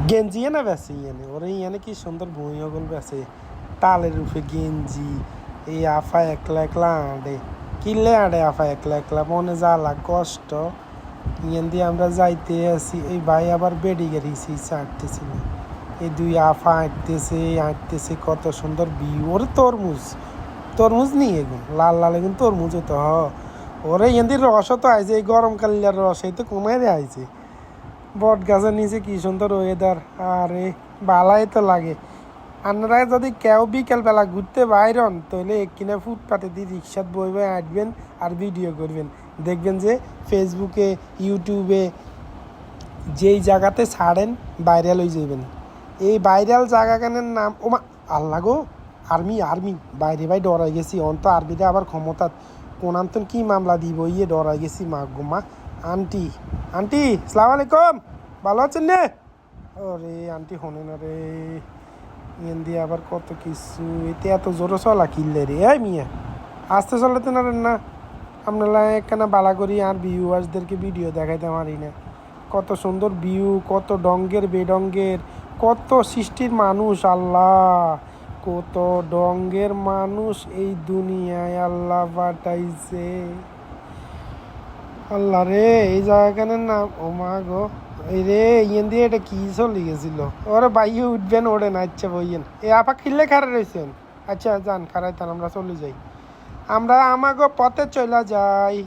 গেঞ্জি এনে বেছে ইয়ানে ওরে ইয়ানে কি সুন্দর বই হগল বেছে তালের উপরে গেঞ্জি এই আফা একলা একলা আঁটে কিনলে আঁটে আফা একলা একলা মনে জ্বালা কষ্ট ইয়ান দিয়ে আমরা যাইতে আছি এই ভাই আবার বেডি গেছি আঁটতেছিল এই দুই আফা আঁটতেছে কত সুন্দর ভিউ ওরে তরমুজ তরমুজ নিয়ে এগুন লাল লাল এগুন তরমুজ তো ওরে ইয়ান দিয়ে রসও তো আইছে এই গরমকালের রস এই তো কমাই রে আইছে বট গাছের নিচে কি সুন্দর ওয়েদার আরে ভালাই তো লাগে আপনারা যদি কেউ বিকেলবেলা ঘুরতে বাইরন তাহলে কিনা ফুটপাতে দিয়ে রিক্সাত বইবে আসবেন আর ভিডিও করবেন দেখবেন যে ফেসবুকে ইউটিউবে যেই জায়গাতে ছাড়েন ভাইরাল হয়ে যাবেন এই ভাইরাল জায়গাখানের নাম ওমা আল্লাহ গো আর্মি আর্মি বাইরে ভাই ডরাই গেছি অন্ত আর্মিতে আবার ক্ষমতা কোনান্তন কি মামলা দিব ইয়ে ডরাই গেছি মা গোমা আন্টি আন্টি সালাম আলাইকুম ভালো আছেন নে ওরে আন্টি হনে না রে ইয়েন দিয়ে আবার কত কিছু এতে এত জোরে চলা কিনলে রে এই মিয়া আসতে চলাতে না না আপনারা একখানা বালা করি আর ভিউয়ার্সদেরকে ভিডিও দেখাইতে পারি না কত সুন্দর ভিউ কত ডঙ্গের বেডঙ্গের কত সৃষ্টির মানুষ আল্লাহ কত ডঙ্গের মানুষ এই দুনিয়ায় আল্লাহ পাঠাইছে আল্লাহ রে এই জায়গাখানের নাম ও মা গো এই রে ইয়েন দিয়ে এটা কি চলে গেছিল ওরে বাইয়ে উঠবেন ওড়ে না আচ্ছা বইয়েন এ আপা কিনলে খারা রয়েছেন আচ্ছা যান খারাইতান আমরা চলে যাই আমরা আমাগো পথে চলে যাই।